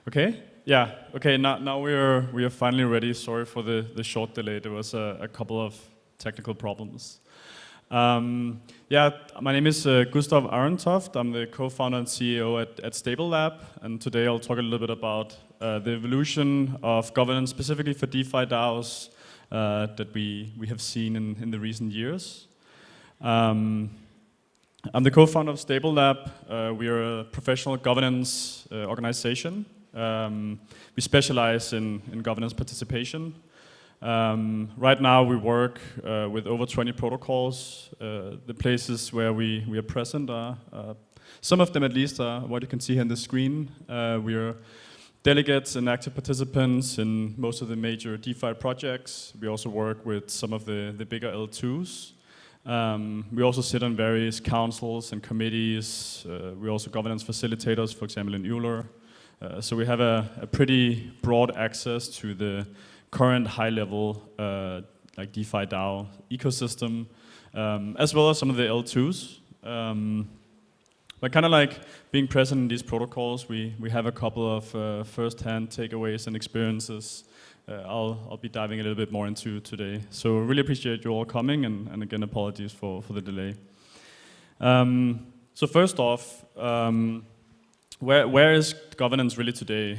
Okay. Yeah. Okay. Now we are finally ready. Sorry for the short delay. There was a couple of technical problems. Yeah. My name is Gustav Arentoft. I'm the co-founder and CEO at Stable Lab, and today I'll talk a little bit about the evolution of governance, specifically for DeFi DAOs that we have seen in the recent years. I'm the co-founder of Stable Lab. We are a professional governance organization. We specialize in governance participation. Right now we work with over 20 protocols. The places where we are present are, some of them at least, are what you can see here on the screen. We are delegates and active participants in most of the major DeFi projects. We also work with some of the bigger L2s. We also sit on various councils and committees. We're also governance facilitators, for example, in Euler. So we have a pretty broad access to the current high-level like DeFi DAO ecosystem, as well as some of the L2s. But kind of like being present in these protocols, we have a couple of first-hand takeaways and experiences I'll be diving a little bit more into today. So really appreciate you all coming, and again, apologies for the delay. So first off, where is governance really today?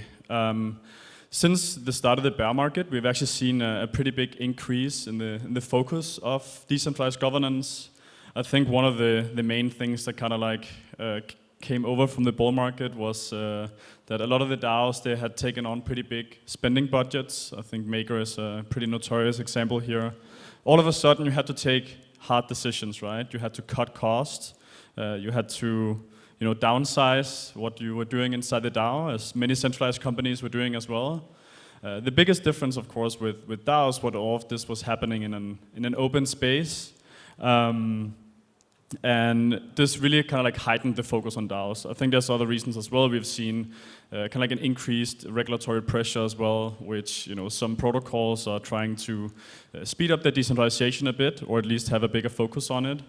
Since the start of the bear market, we've actually seen a pretty big increase in the focus of decentralized governance. I think one of the main things that kind of like came over from the bull market was that a lot of the DAOs, they had taken on pretty big spending budgets. I think Maker is a pretty notorious example here. All of a sudden, you had to take hard decisions, right? You had to cut costs. You had to downsize what you were doing inside the DAO, as many centralized companies were doing as well. The biggest difference, of course, with DAOs, what all of this was happening in an open space. And this really kind of like heightened the focus on DAOs. I think there's other reasons as well. We've seen kind of like an increased regulatory pressure as well, which some protocols are trying to speed up their decentralization a bit, or at least have a bigger focus on it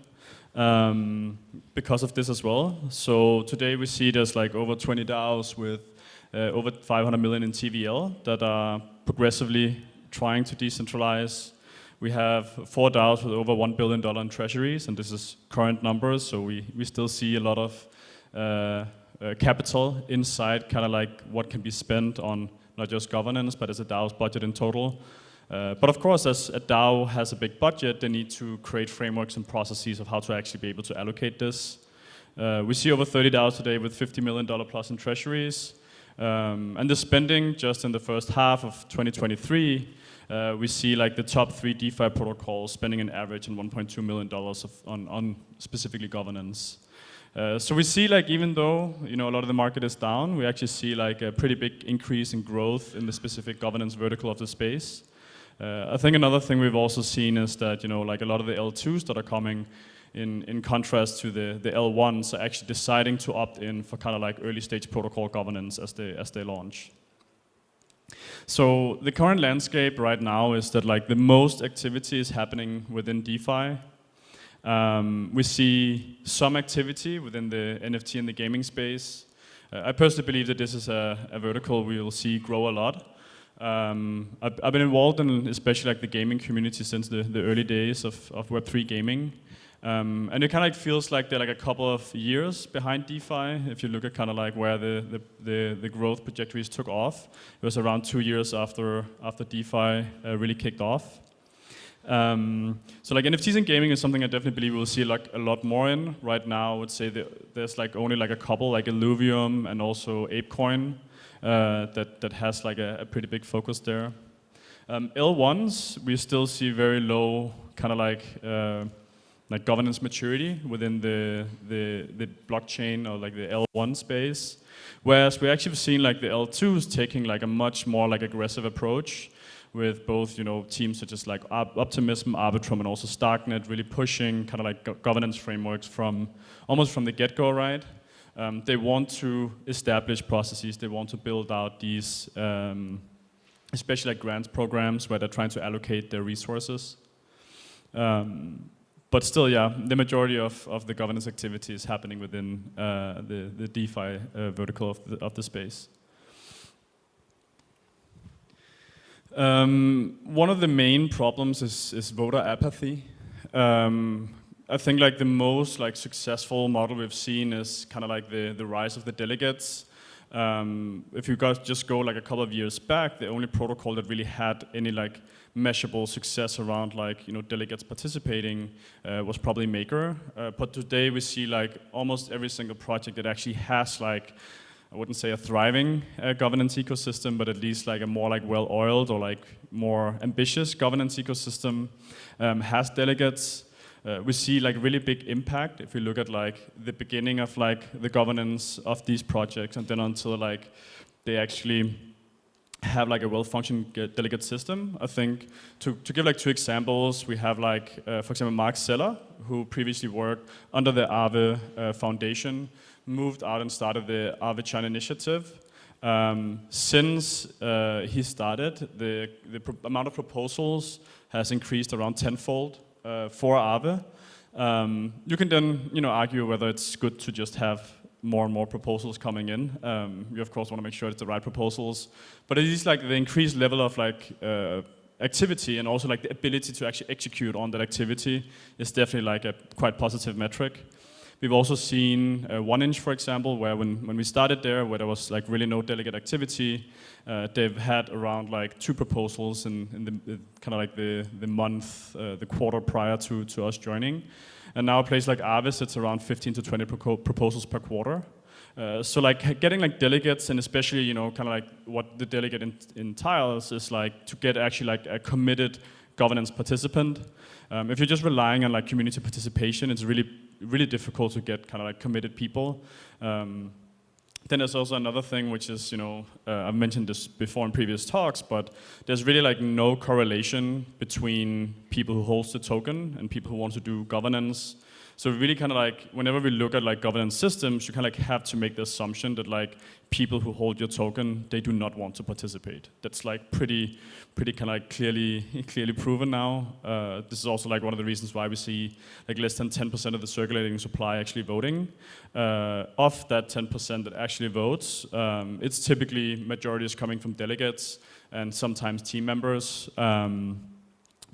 because of this as well. So today we see there's like over 20 DAOs with over 500 million in TVL that are progressively trying to decentralize. We have 4 DAOs with over $1 billion in treasuries, and this is current numbers, so we still see a lot of capital inside kind of like what can be spent on not just governance, but as a DAO's budget in total. But of course, as a DAO has a big budget, they need to create frameworks and processes of how to actually be able to allocate this. We see over 30 DAOs today with $50 million plus in treasuries. And the spending just in the first half of 2023, we see like the top 3 DeFi protocols spending an average on $1.2 million on specifically governance. So we see like even though a lot of the market is down, we actually see like a pretty big increase in growth in the specific governance vertical of the space. I think another thing we've also seen is that like a lot of the L2s that are coming in contrast to the L1s are actually deciding to opt in for kind of like early stage protocol governance as they launch. So the current landscape right now is that like the most activity is happening within DeFi. We see some activity within the NFT and the gaming space. I personally believe that this is a vertical we will see grow a lot. I've been involved in especially like the gaming community since the early days of Web3 gaming. And it kind of like feels like they're like a couple of years behind DeFi. If you look at kind of like where the growth trajectories took off, it was around 2 years after DeFi really kicked off. So like NFTs and gaming is something I definitely believe we'll see like a lot more in. Right now, I would say that there's like only like a couple, like Illuvium and also ApeCoin, that has like a pretty big focus there. L1s, we still see very low kind of like governance maturity within the blockchain or like the L1 space, whereas we actually have seen like the L2s taking like a much more like aggressive approach with both teams such as like Optimism, Arbitrum, and also Starknet really pushing kind of like governance frameworks almost from the get-go, right? They want to establish processes. They want to build out these, especially like grants programs where they're trying to allocate their resources. But still, yeah, the majority of the governance activity is happening within the DeFi vertical of the space. One of the main problems is voter apathy. I think like the most like successful model we've seen is kind of like the rise of the delegates. If you guys just go like a couple of years back, the only protocol that really had any like measurable success around like delegates participating was probably Maker. But today we see like almost every single project that actually has like, I wouldn't say a thriving governance ecosystem, but at least like a more like well-oiled or like more ambitious governance ecosystem has delegates. We see like really big impact if we look at like the beginning of like the governance of these projects and then until like they actually have like a well-functioning delegate system. I think to give like 2 examples, we have like, for example, Mark Seller, who previously worked under the Aave Foundation, moved out and started the Aave China initiative. Since he started, the amount of proposals has increased around tenfold for Aave. You can then argue whether it's good to just have more and more proposals coming in. You of course want to make sure it's the right proposals, but it is like the increased level of like activity and also like the ability to actually execute on that activity is definitely like a quite positive metric. We've also seen 1inch, for example, where when we started there, where there was like really no delegate activity, they've had around like 2 proposals in the kind of like the month, the quarter prior to us joining. And now a place like Aave sits around 15 to 20 proposals per quarter. So like getting like delegates, and especially kind of like what the delegate entails is like to get actually like a committed governance participant. If you're just relying on like community participation, it's really difficult to get kind of like committed people. Then there's also another thing, which is, I've mentioned this before in previous talks, but there's really like no correlation between people who host the token and people who want to do governance. So really kind of like, whenever we look at like governance systems, you kind of like have to make the assumption that like people who hold your token, they do not want to participate. That's like pretty kind of like clearly proven now. This is also like one of the reasons why we see like less than 10% of the circulating supply actually voting. Of that 10% that actually votes, it's typically majority is coming from delegates and sometimes team members.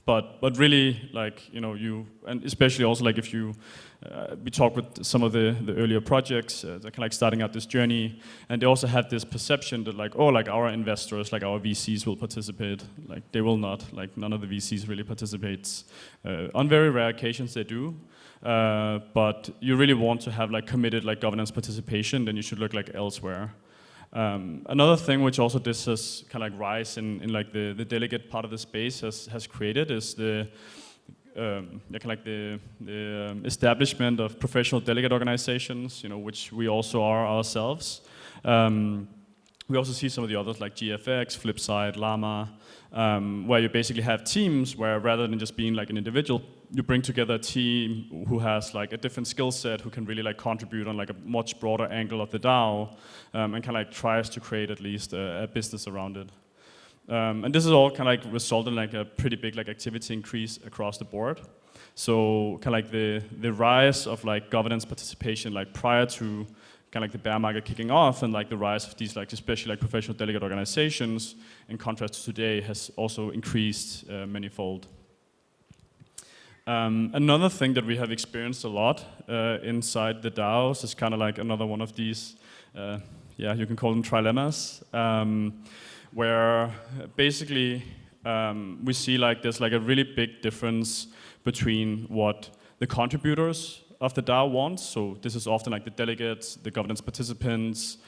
But really, like, and especially also like if we talk with some of the earlier projects, they're kind of like starting out this journey, and they also have this perception that like, oh, like our investors, like our VCs will participate. Like they will not, like none of the VCs really participates. On very rare occasions they do, but you really want to have like committed like governance participation, then you should look like elsewhere. Another thing which also this has kind of like rise in like the delegate part of the space has created is the kind of like the establishment of professional delegate organizations, which we also are ourselves. We also see some of the others like GFX, Flipside, Llama, where you basically have teams where rather than just being like an individual, you bring together a team who has like a different skill set, who can really like contribute on like a much broader angle of the DAO, and kind of like tries to create at least a business around it. And this is all kind of like resulted in like a pretty big like activity increase across the board. So kind of like the rise of like governance participation like prior to kind of like the bear market kicking off, and like the rise of these like especially like professional delegate organizations in contrast to today has also increased manifold. Another thing that we have experienced a lot inside the DAOs is kind of like another one of these, you can call them trilemmas, where basically we see like there's like a really big difference between what the contributors of the DAO want. So this is often like the delegates, the governance participants,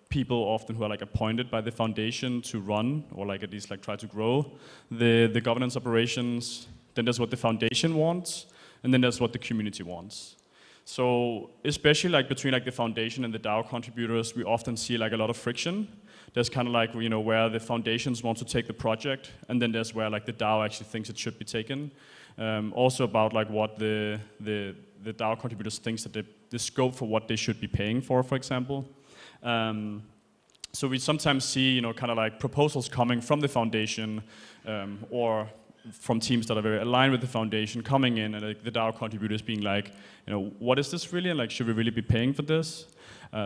people often who are like appointed by the foundation to run or like at least like try to grow the governance operations. Then there's what the foundation wants, and then there's what the community wants. So especially like between like the foundation and the DAO contributors, we often see like a lot of friction. There's kind of like where the foundations want to take the project, and then there's where like the DAO actually thinks it should be taken. Also about like what the DAO contributors thinks that the scope for what they should be paying for example. So we sometimes see kind of like proposals coming from the foundation or from teams that are very aligned with the foundation coming in, and like the DAO contributors being like, you know, what is this really, and like, should we really be paying for this?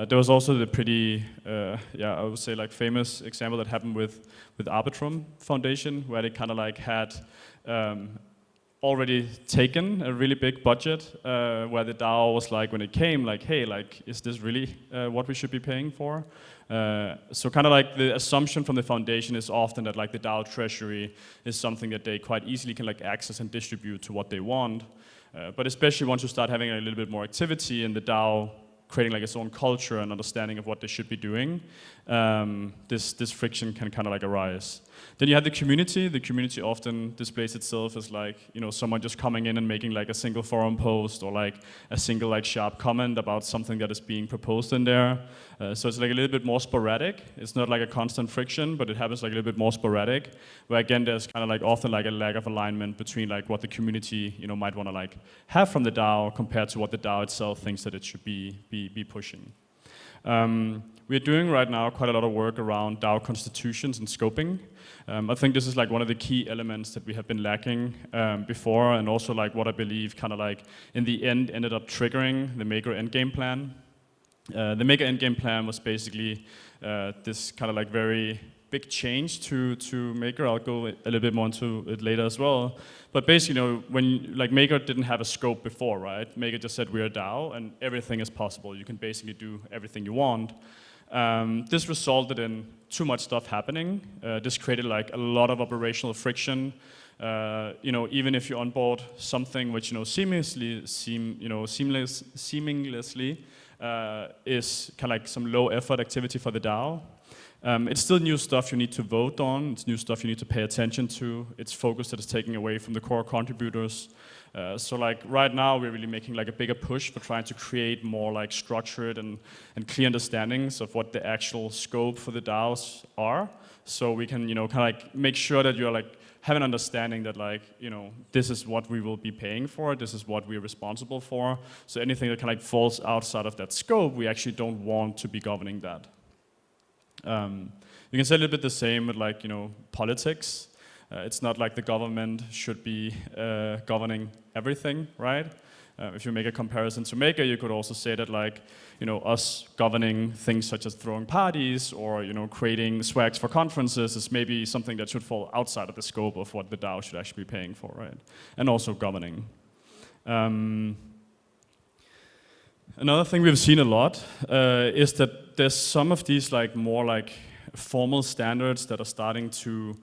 There was also the pretty, I would say like famous example that happened with Arbitrum Foundation, where they kind of like had already taken a really big budget, where the DAO was like, when it came, like, hey, like, is this really what we should be paying for? So kind of like the assumption from the foundation is often that like the DAO treasury is something that they quite easily can like access and distribute to what they want. But especially once you start having a little bit more activity in the DAO, creating like its own culture and understanding of what they should be doing, this friction can kind of like arise. Then you have the community. The community often displays itself as like, you know, someone just coming in and making like a single forum post or like a single like sharp comment about something that is being proposed in there. So it's like a little bit more sporadic. It's not like a constant friction, but it happens like a little bit more sporadic, where again there's kind of like often like a lack of alignment between like what the community, you know, might want to like have from the DAO compared to what the DAO itself thinks that it should be pushing. We're doing right now quite a lot of work around DAO constitutions and scoping. I think this is like one of the key elements that we have been lacking before, and also like what I believe kind of like in the end ended up triggering the Maker endgame plan. The Maker endgame plan was basically this kind of like very big change to Maker. I'll go a little bit more into it later as well. But basically, you know, when like Maker didn't have a scope before, right? Maker just said we're a DAO and everything is possible. You can basically do everything you want. This resulted in too much stuff happening. This created like a lot of operational friction. You know, even if you onboard something which, you know, seamlessly is kind of like some low effort activity for the DAO. It's still new stuff you need to vote on. It's new stuff you need to pay attention to. It's focus that is taking away from the core contributors. So like right now we're really making like a bigger push for trying to create more like structured and clear understandings of what the actual scope for the DAOs are. So we can, you know, kind of like make sure that you're like have an understanding that like, you know, this is what we will be paying for, this is what we're responsible for. So anything that kind of like falls outside of that scope, we actually don't want to be governing that. You can say a little bit the same with like, you know, politics. It's not like the government should be governing everything, right? If you make a comparison to Maker, you could also say that like, you know, us governing things such as throwing parties or, you know, creating swags for conferences is maybe something that should fall outside of the scope of what the DAO should actually be paying for, right? And also governing. Another thing we've seen a lot is that there's some of these like more like formal standards that are starting to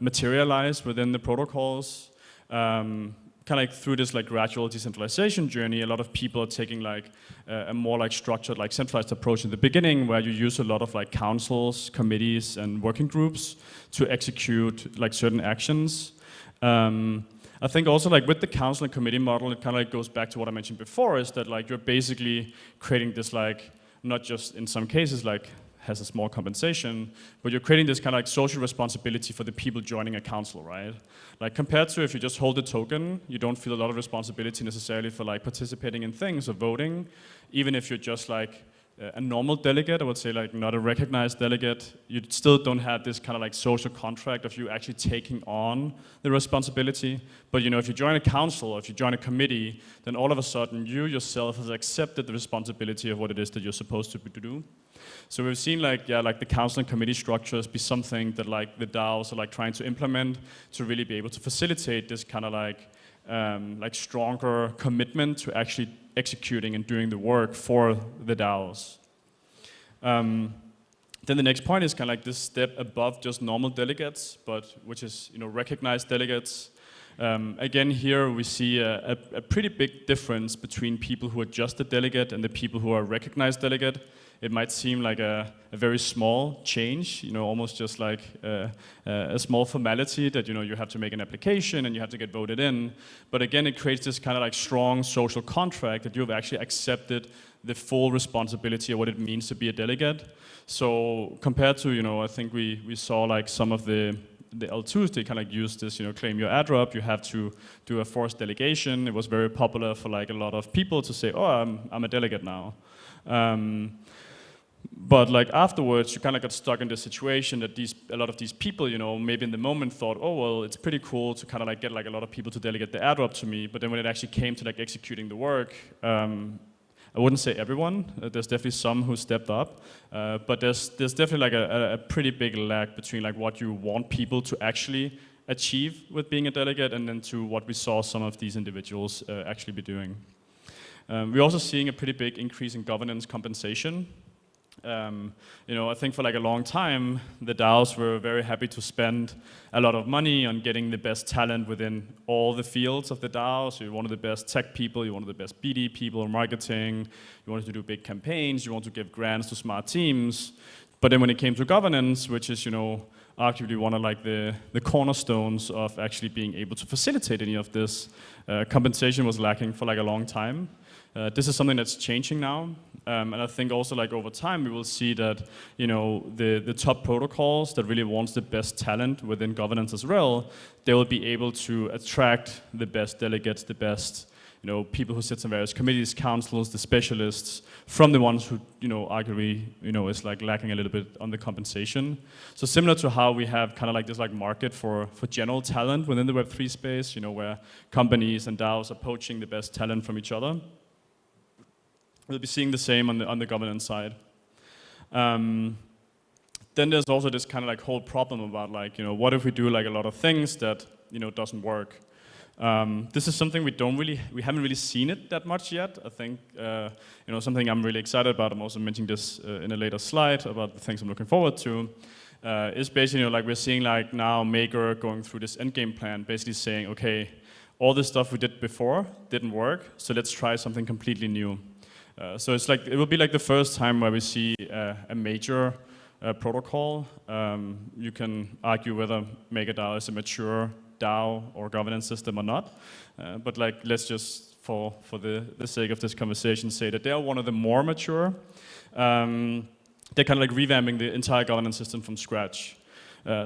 materialize within the protocols. Kind of like through this like gradual decentralization journey, a lot of people are taking like a more like structured, like centralized approach in the beginning, where you use a lot of like councils, committees, and working groups to execute like certain actions. I think also like with the council and committee model, it kind of like goes back to what I mentioned before, is that like you're basically creating this like, not just in some cases like has a small compensation, but you're creating this kind of like social responsibility for the people joining a council, right? Like compared to if you just hold a token, you don't feel a lot of responsibility necessarily for like participating in things or voting. Even if you're just like a normal delegate, I would say like not a recognized delegate, you still don't have this kind of like social contract of you actually taking on the responsibility. But you know, if you join a council or if you join a committee, then all of a sudden you yourself has accepted the responsibility of what it is that you're supposed to do. So we've seen like, yeah, like the council and committee structures be something that like the DAOs are like trying to implement to really be able to facilitate this kind of like stronger commitment to actually executing and doing the work for the DAOs. Then the next point is kind of like this step above just normal delegates, but which is, you know, recognized delegates. Again, here we see a pretty big difference between people who are just a delegate and the people who are a recognized delegate. It might seem like a very small change, you know, almost just like a small formality that, you know, you have to make an application and you have to get voted in. But again, it creates this kind of like strong social contract that you've actually accepted the full responsibility of what it means to be a delegate. So compared to, you know, I think we saw like some of the L2s, they kind of use this, you know, claim your airdrop, you have to do a forced delegation. It was very popular for like a lot of people to say, oh, I'm a delegate now. But like afterwards, you kind of got stuck in this situation that a lot of these people, you know, maybe in the moment thought, oh well, it's pretty cool to kind of like get like a lot of people to delegate the airdrop to me. But then when it actually came to like executing the work, I wouldn't say everyone. There's definitely some who stepped up, but there's definitely like a pretty big lag between like what you want people to actually achieve with being a delegate and then to what we saw some of these individuals actually be doing. We're also seeing a pretty big increase in governance compensation. You know, I think for like a long time, the DAOs were very happy to spend a lot of money on getting the best talent within all the fields of the DAO. So you wanted the best tech people, you wanted the best BD people, marketing, you wanted to do big campaigns, you want to give grants to smart teams. But then when it came to governance, which is, you know, arguably one of like the cornerstones of actually being able to facilitate any of this, compensation was lacking for like a long time. This is something that's changing now, and I think also like over time we will see that, you know, the top protocols that really wants the best talent within governance as well, they will be able to attract the best delegates, the best, you know, people who sit in various committees, councils, the specialists, from the ones who, you know, arguably, you know, is like lacking a little bit on the compensation. So similar to how we have kind of like this like market for general talent within the Web3 space, you know, where companies and DAOs are poaching the best talent from each other. We'll be seeing the same on the governance side. Then there's also this kind of like whole problem about like, you know, what if we do like a lot of things that, you know, doesn't work? This is something we haven't really seen it that much yet. I think, you know, something I'm really excited about, I'm also mentioning this in a later slide about the things I'm looking forward to, is basically, you know, like we're seeing like now Maker going through this endgame plan, basically saying, okay, all the stuff we did before didn't work, so let's try something completely new. So it's like, it will be like the first time where we see a major protocol. You can argue whether MakerDAO is a mature DAO or governance system or not. But like, let's just, for the sake of this conversation, say that they are one of the more mature. They're kind of like revamping the entire governance system from scratch.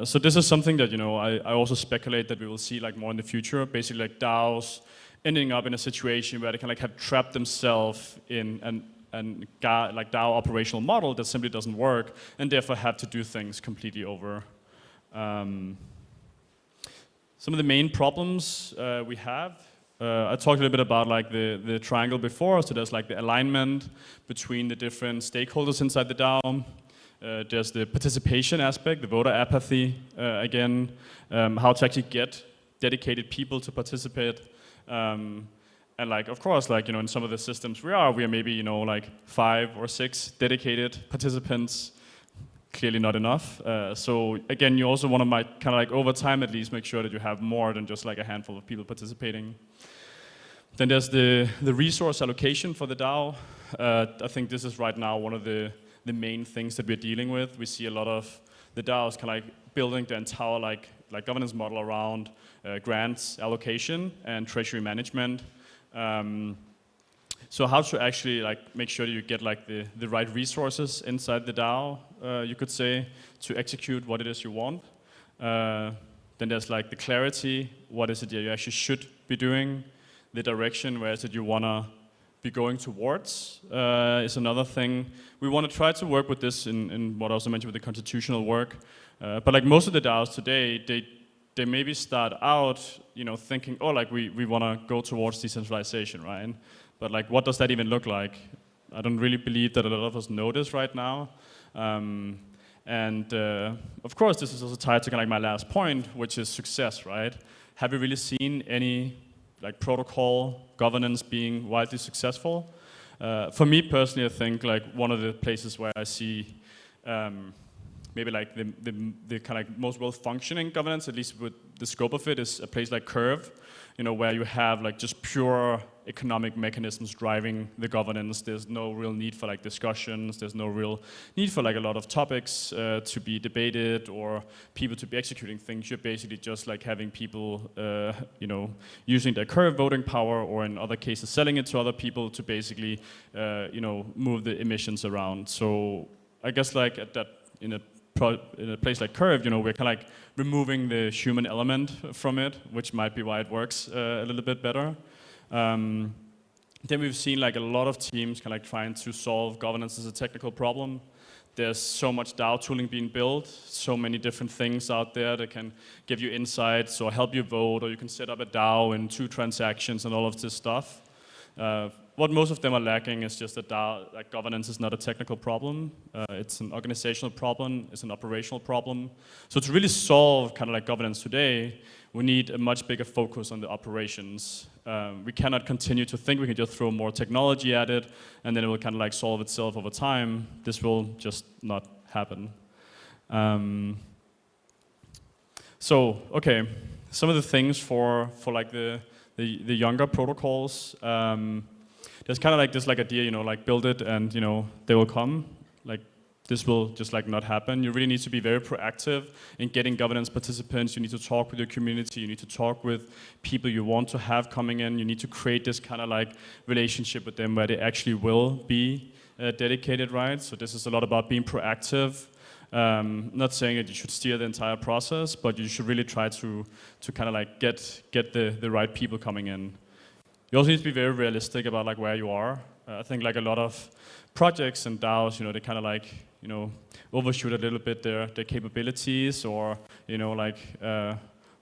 So this is something that, you know, I also speculate that we will see like more in the future. Basically like DAOs ending up in a situation where they can like have trapped themselves in an like DAO operational model that simply doesn't work, and therefore have to do things completely over. Some of the main problems we have, I talked a little bit about like the triangle before. So there's like the alignment between the different stakeholders inside the DAO. There's the participation aspect, the voter apathy, again, how to actually get dedicated people to participate. And like, of course, like, you know, in some of the systems we are maybe, you know, like 5 or 6 dedicated participants, clearly not enough. So again, you also want to kind of like over time at least make sure that you have more than just like a handful of people participating. Then there's the resource allocation for the DAO. I think this is right now one of the main things that we're dealing with. We see a lot of the DAOs kind of like building the entire like governance model around grants allocation and treasury management. So how to actually like make sure that you get like the right resources inside the DAO, you could say, to execute what it is you want. Then there's like the clarity, what is it that you actually should be doing, the direction, where is it you want to be going towards, is another thing. We want to try to work with this in what I also mentioned with the constitutional work. But like most of the DAOs today, they maybe start out, you know, thinking, oh, like we want to go towards decentralization, right? But like, what does that even look like? I don't really believe that a lot of us know this right now. Of course, this is also tied to kind of like my last point, which is success, right? Have we really seen any like protocol governance being widely successful? For me personally, I think like one of the places where I see maybe like the kind of like most well-functioning governance, at least with the scope of it, is a place like Curve, you know, where you have like just pure economic mechanisms driving the governance. There's no real need for like discussions. There's no real need for like a lot of topics to be debated or people to be executing things. You're basically just like having people, you know, using their Curve voting power, or in other cases selling it to other people to basically, you know, move the emissions around. So I guess like at that, in a place like Curve, you know, we're kind of like removing the human element from it, which might be why it works a little bit better. Then we've seen like a lot of teams kind of like trying to solve governance as a technical problem. there's so much DAO tooling being built, so many different things out there that can give you insights or help you vote, or you can set up a DAO in 2 transactions and all of this stuff. What most of them are lacking is just that DAO, like governance is not a technical problem. It's an organizational problem, it's an operational problem. So to really solve kind of like governance today, we need a much bigger focus on the operations. We cannot continue to think we can just throw more technology at it and then it will kind of like solve itself over time. This will just not happen. So, okay, some of the things for like the younger protocols, there's kind of like this like idea, you know, like build it and, you know, they will come. Like this will just like not happen. You really need to be very proactive in getting governance participants. You need to talk with your community. You need to talk with people you want to have coming in. You need to create this kind of like relationship with them where they actually will be dedicated, right? So this is a lot about being proactive. Not saying that you should steer the entire process, but you should really try to kind of like get the right people coming in. You also need to be very realistic about like where you are. I think like a lot of projects and DAOs, you know, they kind of like, you know, overshoot a little bit their capabilities or, you know, like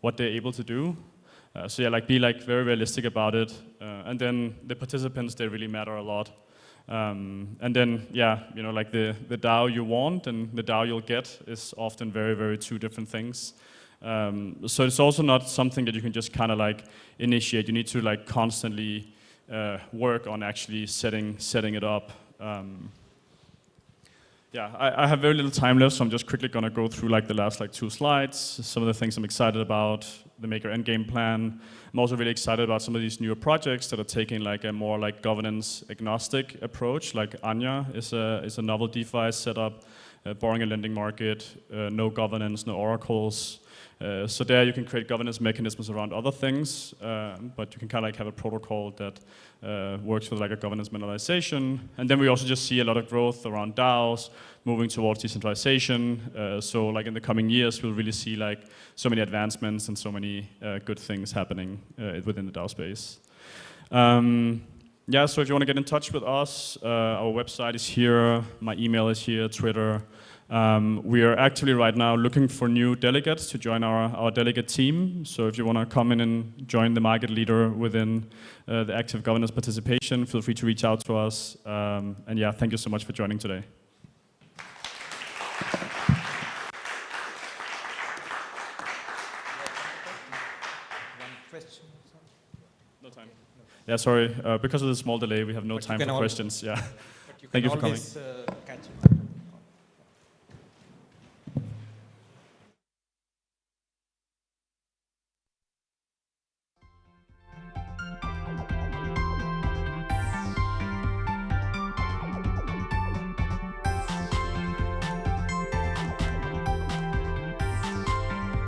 what they're able to do. So yeah, like be like very realistic about it. And then the participants, they really matter a lot. And then, yeah, you know, like the DAO you want and the DAO you'll get is often very, very 2 different things. So it's also not something that you can just kind of like initiate. You need to like constantly work on actually setting it up. Yeah, I have very little time left, so I'm just quickly gonna go through like the last like 2 slides. Some of the things I'm excited about, the Maker Endgame plan. I'm also really excited about some of these newer projects that are taking like a more like governance agnostic approach. Like Anya is a novel DeFi setup, borrowing and lending market, no governance, no oracles. So there you can create governance mechanisms around other things, but you can kind of like have a protocol that works with like a governance minimalization. And then we also just see a lot of growth around DAOs, moving towards decentralization. So like in the coming years, we'll really see like so many advancements and so many good things happening within the DAO space. Yeah, so if you want to get in touch with us, our website is here, my email is here, Twitter. We are actually right now looking for new delegates to join our delegate team. So if you want to come in and join the market leader within the active governance participation, feel free to reach out to us. And yeah, thank you so much for joining today. One question? No time. Yeah, sorry. Because of the small delay, we have no time for questions. Yeah. Thank you for coming.